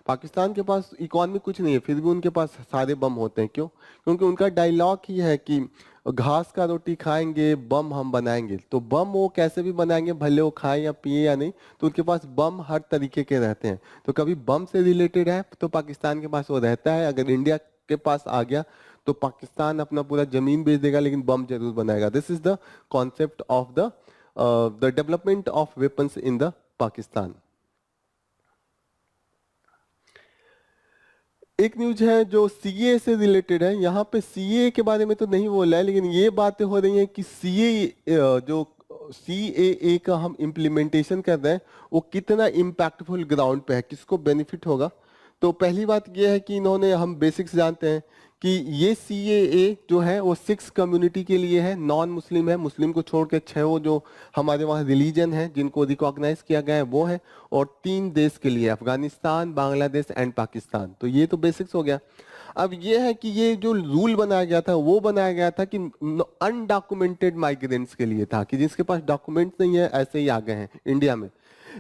पाकिस्तान के पास इकोनॉमी कुछ नहीं है, फिर भी उनके पास सारे बम होते हैं। क्यों? क्योंकि उनका डायलॉग ही है कि घास का रोटी खाएंगे, बम हम बनाएंगे। तो बम वो कैसे भी बनाएंगे, भले वो खाएं या पिए या नहीं, तो उनके पास बम हर तरीके के रहते हैं। तो कभी बम से रिलेटेड है तो पाकिस्तान के पास वो रहता है, अगर इंडिया के पास आ गया तो पाकिस्तान अपना पूरा जमीन बेच देगा लेकिन बम जरूर बनाएगा। This is the concept of the development of weapons in the Pakistan. एक न्यूज है जो सीए से रिलेटेड है। यहाँ पे सीए के बारे में तो नहीं बोला है, लेकिन ये बातें हो रही हैं कि सीए जो सीएए का हम इम्प्लीमेंटेशन कर रहे हैं वो कितना इम्पैक्टफुल ग्राउंड पे है, किसको बेनिफिट होगा। तो पहली बात ये है कि इन्होंने, हम बेसिक्स जानते हैं कि ये सीएए जो है वो 6 कम्युनिटी के लिए है, नॉन मुस्लिम है, मुस्लिम को छोड़ के 6 वो जो हमारे वहाँ रिलीजन है जिनको रिकॉग्नाइज किया गया है वो है, और 3 देश के लिए, अफगानिस्तान, बांग्लादेश एंड पाकिस्तान। तो ये तो बेसिक्स हो गया। अब ये है कि ये जो रूल बनाया गया था वो बनाया गया था कि अनडॉक्यूमेंटेड माइग्रेंट्स के लिए था, कि जिसके पास डॉक्यूमेंट्स नहीं है ऐसे ही आ गए हैं इंडिया में।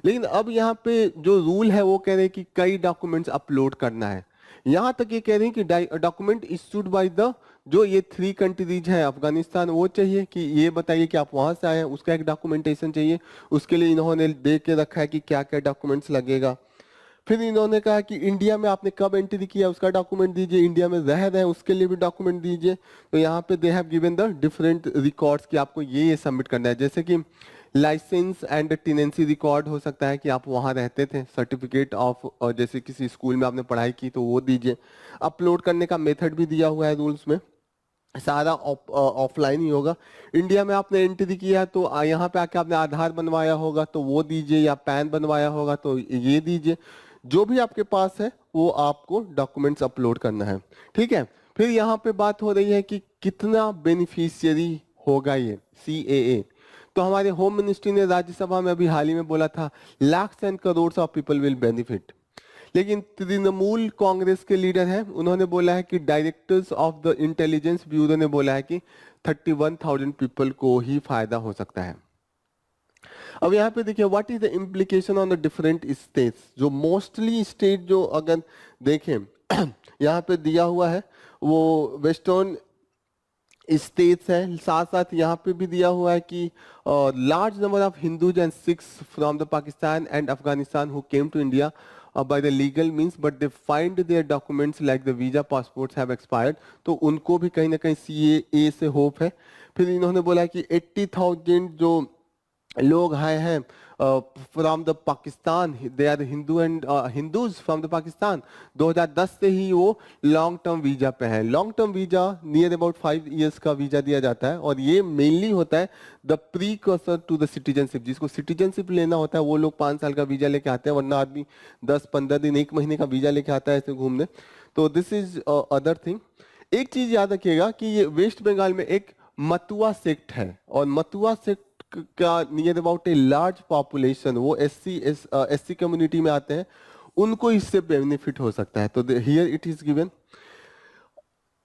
लेकिन अब यहाँ पे जो रूल है वो कह रहे हैं कि कई डॉक्यूमेंट्स अपलोड करना है। यहाँ तक ये कह रहे हैं कि डॉक्यूमेंट इशूड बाय द, जो ये 3 कंट्रीज है, अफगानिस्तान वो चाहिए कि ये बताइए कि आप वहां से आए हैं, उसका एक डॉक्यूमेंटेशन चाहिए। उसके लिए इन्होंने दे के रखा है कि क्या क्या डॉक्यूमेंट्स लगेगा। फिर इन्होंने कहा कि इंडिया में आपने कब एंट्री किया उसका डॉक्यूमेंट दीजिए, इंडिया में रह रहे हैं उसके लिए भी डॉक्यूमेंट दीजिए। तो यहाँ पे they have given the different records कि आपको ये सबमिट करना है, जैसे कि लाइसेंस एंड टेनेंसी रिकॉर्ड हो सकता है कि आप वहाँ रहते थे, सर्टिफिकेट ऑफ, जैसे किसी स्कूल में आपने पढ़ाई की तो वो दीजिए। अपलोड करने का मेथड भी दिया हुआ है रूल्स में, सारा ऑफलाइन ही होगा। इंडिया में आपने एंट्री किया तो यहाँ पे आके आपने आधार बनवाया होगा तो वो दीजिए, या पैन बनवाया होगा तो ये दीजिए। जो भी आपके पास है वो आपको डॉक्यूमेंट्स अपलोड करना है, ठीक है। फिर यहाँ पे बात हो रही है कि कितना बेनिफिशियरी होगा ये सीएए। तो हमारे होम मिनिस्ट्री ने राज्यसभा में अभी हाल ही में बोला था lakhs and crore of people will benefit. लेकिन तृणमूल कांग्रेस के लीडर हैं, उन्होंने बोला है कि directors of the intelligence bureau ने बोला है कि 31,000 पीपल को ही फायदा हो सकता है। अब यहाँ पे देखिए what is the implication on the different states. जो मोस्टली स्टेट जो अगर देखें यहाँ पे दिया हुआ है वो वेस्टर्न स्टेट्स है, साथ साथ यहाँ पे भी दिया हुआ है कि large number of Hindus and Sikhs from the Pakistan and Afghanistan who came to India by the legal means but they find their documents like the visa passports have expired, तो उनको भी कहीं ना कहीं CAA से होप है। फिर इन्होंने बोला कि 80,000 जो लोग आए हैं from the Pakistan, they are Hindu and Hindus from the Pakistan, 2010 से ही वो लॉन्ग टर्म वीजा पे है। Long term visa near about 5 years का वीजा दिया जाता है, और ये मेनली होता है the precursor to the citizenship. जिसको सिटीजनशिप लेना होता है वो लोग 5 साल का वीजा लेके आते हैं, वरना आदमी 10-15 दिन, 1 महीने का वीजा लेके आता है ऐसे घूमने। तो दिस इज अदर थिंग। एक चीज याद रखिएगा कि ये वेस्ट बंगाल में एक मतुआ सेक्ट है, और मतुआ सेक्ट का near about a large population, वो एससी कम्युनिटी में आते हैं, उनको इससे बेनिफिट हो सकता है। तो here it is given.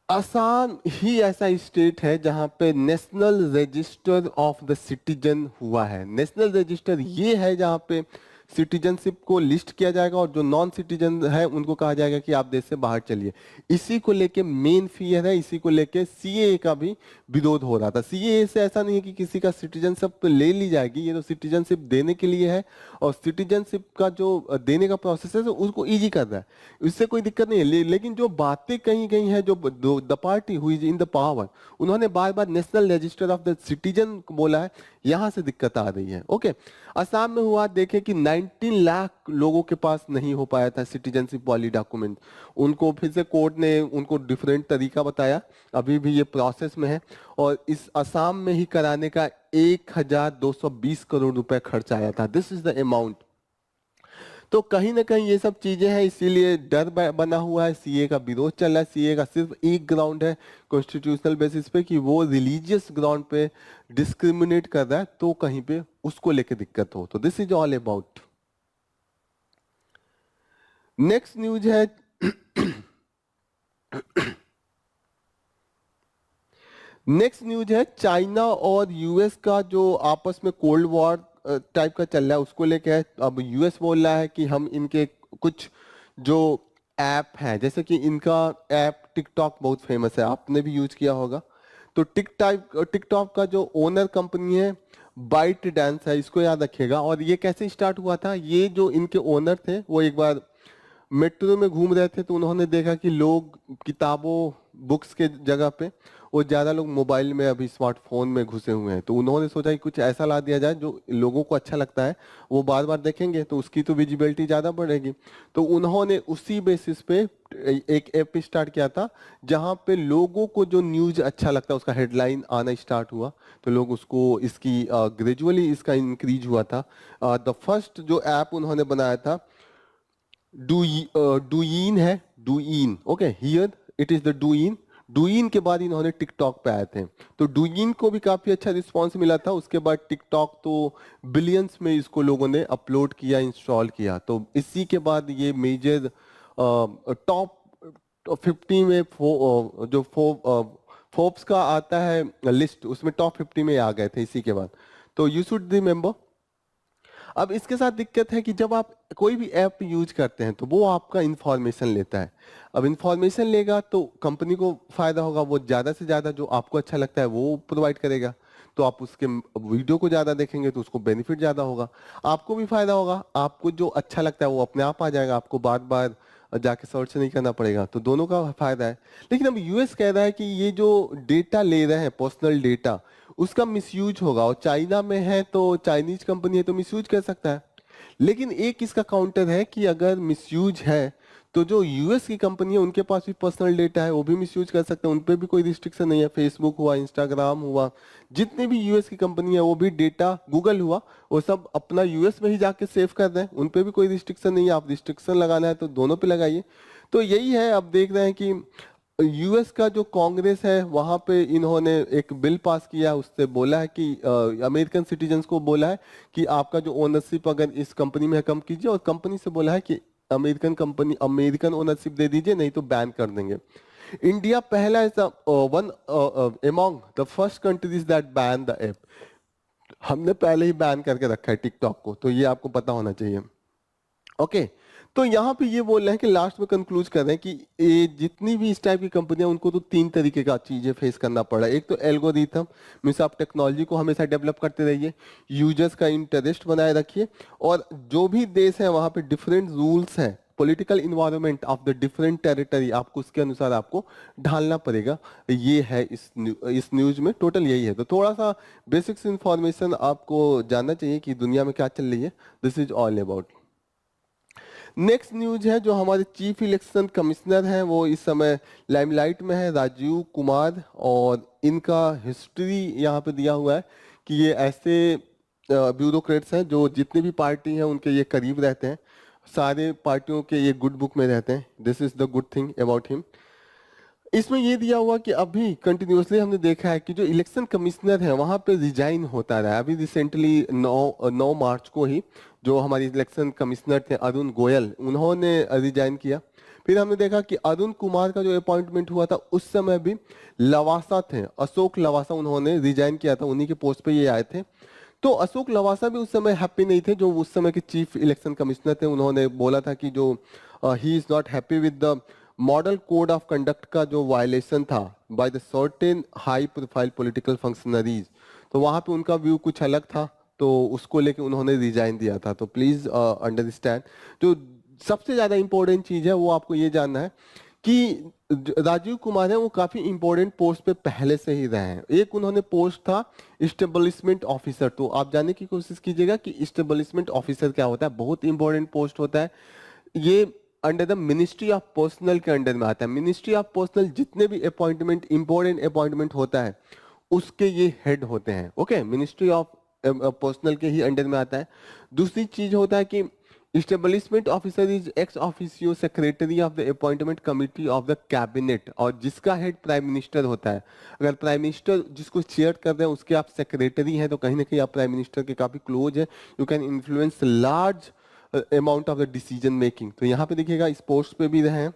Assam ही ऐसा स्टेट है जहां पे national register of the citizen हुआ है। नेशनल रजिस्टर ये है जहां पे सिटीजनशिप को लिस्ट किया जाएगा, और जो नॉन सिटीजन है उनको कहा जाएगा कि आप देश से बाहर चलिए। इसी को लेके मेन फियर है, इसी को लेके सीएए का भी विरोध हो रहा था। सीएए से ऐसा नहीं है कि किसी का सिटीजनशिप ले ली जाएगी, ये तो सिटीजनशिप देने के लिए है, और सिटीजनशिप का जो देने का प्रोसेस है तो उसको इजी कर रहा है, इससे कोई दिक्कत नहीं है। लेकिन जो बातें कही गई है, जो द पार्टी हुई इन द पावर, उन्होंने बार बार national register of the citizen बोला है, यहां से दिक्कत आ रही है। ओके, असम में हुआ देखे कि 19 लाख लोगों के पास नहीं हो पाया था सिटीजनशिप वाली डॉक्यूमेंट। उनको फिर से कोर्ट ने उनको डिफरेंट तरीका बताया, अभी भी ये प्रोसेस में है, और इस असम में ही कराने का 1,220 करोड़ रुपए खर्च आया था। This is the amount. तो कहीं ना कहीं ये सब चीजें हैं, इसीलिए डर बना हुआ है, सीए का विरोध चल रहा है। सीए का सिर्फ एक ग्राउंड है कॉन्स्टिट्यूशनल बेसिस पे कि वो रिलीजियस ग्राउंड पे डिस्क्रिमिनेट कर रहा है, तो कहीं पे उसको लेके दिक्कत हो। तो this is all about. Next news है नेक्स्ट न्यूज है चाइना और यूएस का जो आपस में कोल्ड वॉर टाइप का चल रहा है, उसको लेके है। अब यूएस बोल रहा है कि हम इनके कुछ जो ऐप है, जैसे कि इनका ऐप टिकटॉक बहुत फेमस है, आपने भी यूज किया होगा। तो टिकटॉक का जो ओनर कंपनी है बाइट डांस है, इसको याद रखिएगा। और ये कैसे स्टार्ट हुआ था, ये जो इनके ओनर थे वो एक बार मेट्रो में घूम रहे थे, तो उन्होंने देखा कि लोग किताबों बुक्स के जगह पे वो ज़्यादा लोग मोबाइल में अभी स्मार्टफोन में घुसे हुए हैं। तो उन्होंने सोचा कि कुछ ऐसा ला दिया जाए जो लोगों को अच्छा लगता है, वो बार बार देखेंगे तो उसकी तो विजिबिलिटी ज़्यादा बढ़ेगी। तो उन्होंने उसी बेसिस पे एक ऐप स्टार्ट किया था जहाँ पे लोगों को जो न्यूज़ अच्छा लगता है उसका हेडलाइन आना स्टार्ट हुआ, तो लोग उसको इसकी ग्रेजुअली इसका इंक्रीज हुआ था। द फर्स्ट जो ऐप उन्होंने बनाया था डूइन है, डूइन, okay, here it is the डूइन। डूइन के बाद इन्होंने टिकटॉक पे आए थे, तो डूइन को भी काफी अच्छा रिस्पांस मिला था। उसके बाद टिकटॉक तो बिलियंस में इसको लोगों ने अपलोड किया, इंस्टॉल किया। तो इसी के बाद ये मेजर टॉप 50 में जो फोर्ब्स का आता है लिस्ट, उसमें टॉप 50 में आ गए थे इसी के बाद। तो यू शुड रिमेंबर। अब इसके साथ दिक्कत है कि जब आप कोई भी ऐप यूज करते हैं तो वो आपका इंफॉर्मेशन लेता है। अब इंफॉर्मेशन लेगा तो कंपनी को फायदा होगा, वो ज्यादा से ज्यादा जो आपको अच्छा लगता है वो प्रोवाइड करेगा। तो आप उसके वीडियो को ज्यादा देखेंगे तो उसको बेनिफिट ज्यादा होगा, आपको भी फायदा होगा। आपको जो अच्छा लगता है वो अपने आप आ जाएगा, आपको बार बार जाके सर्च नहीं करना पड़ेगा, तो दोनों का फायदा है। लेकिन अब यूएस कह रहा है कि ये जो डेटा ले रहे हैं पर्सनल डेटा, उसका मिसयूज होगा। और चाइना में है तो चाइनीज कंपनी है तो मिसयूज कर सकता है। लेकिन एक इसका काउंटर है कि अगर मिसयूज है तो जो यूएस की कंपनी है उनके पास भी पर्सनल डेटा है, वो भी मिसयूज कर सकते हैं, उन पे भी कोई रिस्ट्रिक्शन नहीं है। फेसबुक हुआ, इंस्टाग्राम हुआ, जितने भी यूएस की कंपनी है वो भी डेटा, गूगल हुआ, वो सब अपना यूएस में ही जाके सेव कर रहे हैं, उन पे भी कोई रिस्ट्रिक्शन नहीं है। आप रिस्ट्रिक्शन लगाना है तो दोनों पे लगाइए। तो यही है, अब देख रहे हैं कि यूएस का जो कांग्रेस है वहां पे इन्होंने एक बिल पास किया, उससे बोला है कि अमेरिकन सिटीजन्स को बोला है कि आपका जो ओनरशिप अगर इस कंपनी में है कम कीजिए, और कंपनी से बोला है कि अमेरिकन ओनरशिप दे दीजिए, नहीं तो बैन कर देंगे। इंडिया पहला is one among the first countries that ban the app. हमने पहले ही बैन करके रखा है टिकटॉक को, तो ये आपको पता होना चाहिए। ओके, तो यहाँ पे ये बोल रहे हैं कि लास्ट में कंक्लूज कर रहे हैं कि ये जितनी भी इस टाइप की कंपनियां, उनको तो 3 तरीके का चीजें फेस करना पड़ा। एक तो एल्गोरिथम, मीन्स आप टेक्नोलॉजी को हमेशा डेवलप करते रहिए, यूजर्स का इंटरेस्ट बनाए रखिए, और जो भी देश है वहां पे डिफरेंट रूल्स हैं, political environment of the different territory, आपको उसके अनुसार आपको ढालना पड़ेगा। ये है इस न्यूज में टोटल यही है। तो थोड़ा सा बेसिक्स इंफॉर्मेशन आपको जानना चाहिए कि दुनिया में क्या चल रही है। This is all about. Next news है, जो हमारे चीफ इलेक्शन कमिश्नर हैं वो इस समय लाइमलाइट में है, राजीव कुमार। और इनका हिस्ट्री यहाँ पे दिया हुआ है कि ये ऐसे ब्यूरोक्रेट्स हैं जो जितनी भी पार्टी हैं उनके ये करीब रहते हैं, सारे पार्टियों के ये गुड बुक में रहते हैं। This is the good thing about him. इसमें ये दिया हुआ कि अभी कंटिन्यूसली हमने देखा है कि जो इलेक्शन कमिश्नर है वहां पे रिजाइन होता रहा है। अभी रिसेंटली 9 मार्च को ही जो हमारे इलेक्शन कमिश्नर थे अरुण गोयल, उन्होंने रिजाइन किया। फिर हमने देखा कि अरुण कुमार का जो अपॉइंटमेंट हुआ था उस समय भी लवासा थे, अशोक लवासा, उन्होंने रिजाइन किया था, उन्हीं के पोस्ट पे ये आए थे। तो अशोक लवासा भी उस समय हैप्पी नहीं थे, जो उस समय के चीफ इलेक्शन कमिश्नर थे। उन्होंने बोला था कि जो he is not happy with the model code of conduct का जो वायलेशन था by the certain high profile political functionaries, तो वहां पे उनका व्यू कुछ अलग था, तो उसको लेके उन्होंने रिजाइन दिया था। तो प्लीज अंडरस्टैंड, जो सबसे ज्यादा इंपॉर्टेंट चीज है वो आपको ये जानना है कि राजीव कुमार है वो काफी इंपॉर्टेंट पोस्ट पे पहले से ही रहे हैं। एक उन्होंने पोस्ट था इस्टेब्लिशमेंट ऑफिसर, तो आप जानने की कोशिश कीजिएगा कि इस्टेब्लिशमेंट ऑफिसर क्या होता है। बहुत इंपॉर्टेंट पोस्ट होता है ये, under the ministry of personal के अंडर में आता है। मिनिस्ट्री ऑफ पर्सनल जितने भी अपॉइंटमेंट, इंपॉर्टेंट अपॉइंटमेंट होता है उसके ये हेड होते हैं। ओके, मिनिस्ट्री ऑफ पर्सनल के ही अंडर में आता है। दूसरी चीज होता है कि establishment officer is ex officio secretary of the appointment committee of the cabinet, और जिसका हेड प्राइम मिनिस्टर होता है। अगर प्राइम मिनिस्टर जिसको चेयर कर रहे हैं उसके आप सेक्रेटरी हैं तो कहीं ना कहीं आप प्राइम मिनिस्टर के काफी क्लोज है, you can influence large amount of the decision making. तो यहाँ पे देखिएगा इस पोस्ट पे भी रहे हैं।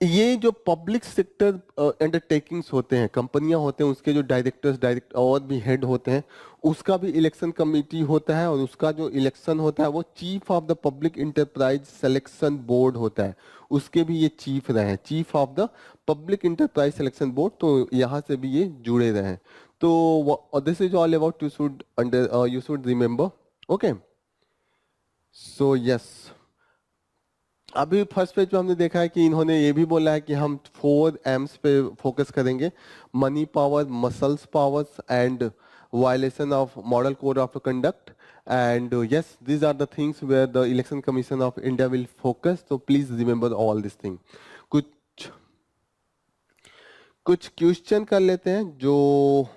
ये जो पब्लिक सेक्टर अंडरटेकिंग्स होते हैं, कंपनियां होते हैं, उसके जो डायरेक्ट और भी हेड होते हैं, उसका भी इलेक्शन कमेटी होता है, और उसका जो इलेक्शन होता है वो chief of the public enterprise selection board होता है, उसके भी ये चीफ रहे हैं, chief of the public enterprise selection board, तो यहाँ से भी ये जुड़े रहे हैं। तो this is all about you should remember. Okay, so yes, अभी फर्स्ट पेज पे हमने देखा है कि इन्होंने ये भी बोला है कि हम 4 एम्स पे फोकस करेंगे, money power, muscles powers and violation of model code of conduct, and yes these are the things where the election commission of India will focus, तो please remember all this thing. कुछ क्वेश्चन कर लेते हैं जो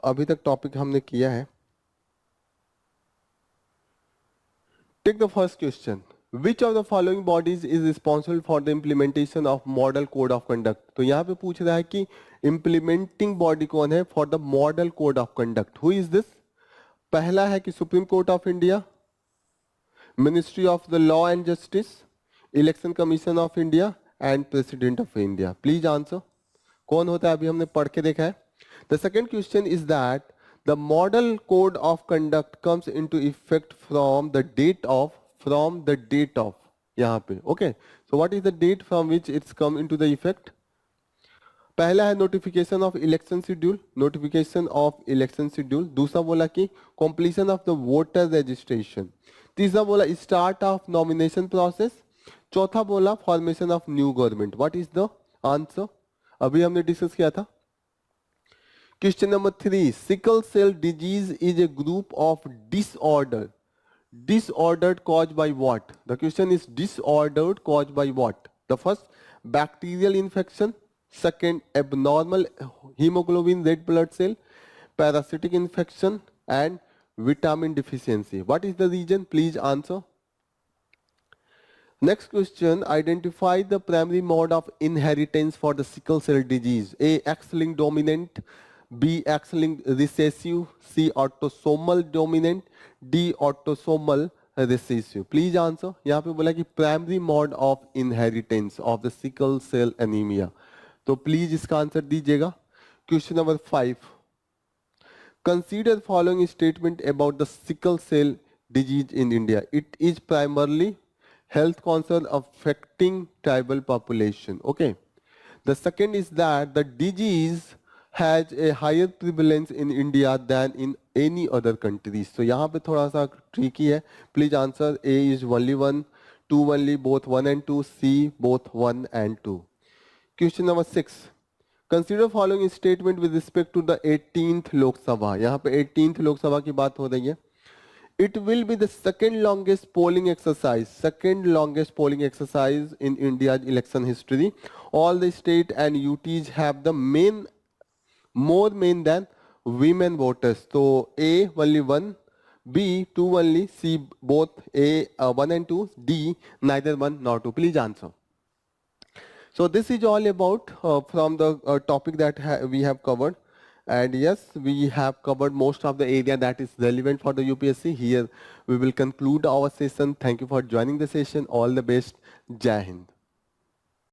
अभी तक टॉपिक हमने किया है। Take the first question. Which of the following bodies is responsible for the implementation of Model Code of Conduct? तो यहाँ पे पूछ रहा है कि implementing body कौन है for the Model Code of Conduct? Who is this? पहला है कि Supreme Court of India, Ministry of the Law and Justice, Election Commission of India and President of India. Please answer. कौन होता है? अभी हमने पढ़ के देखा है। The second question is that the model code of conduct comes into effect from the date of यहाँ पे। Okay, so what is the date from which it's come into the effect? पहला है नोटिफिकेशन ऑफ इलेक्शन शेड्यूल, दूसरा बोला कि completion of the voter registration, तीसरा बोला स्टार्ट ऑफ नॉमिनेशन प्रोसेस, चौथा बोला formation of new government. What is the answer? अभी हमने डिस्कस किया था। Question number 3, sickle cell disease is a group of disordered caused by what? The question is disordered caused by what? The first, bacterial infection, second, abnormal hemoglobin red blood cell, parasitic infection and vitamin deficiency. What is the reason? Please answer. Next question, identify the primary mode of inheritance for the sickle cell disease. A, X-linked dominant, B, X-linked recessive, C, autosomal dominant, D, autosomal recessive. Please answer. यहाँ पे बोला कि primary mode of inheritance of the sickle cell anemia. तो please इसका आंसर दीजिएगा। Question number 5. Consider following statement about the sickle cell disease in India. It is primarily health concern affecting tribal population. Okay. The second is that the disease has a higher prevalence in India than in any other countries. So यहाँ पे थोड़ा सा tricky है. Please answer. A is only 1, 2 only, both 1 and 2. C, both 1 and 2. Question number 6. Consider following statement with respect to the 18th Lok Sabha. यहाँ पे 18th Lok Sabha की बात हो रही है. It will be the second longest polling exercise in India's election history. All the state and UTs have the more men than women voters. So A only 1, B 2 only, C both A 1 and 2, D neither 1 nor 2. Please answer. So this is all about from the topic that we have covered. And yes, we have covered most of the area that is relevant for the UPSC. Here we will conclude our session. Thank you for joining the session. All the best. Jai Hind.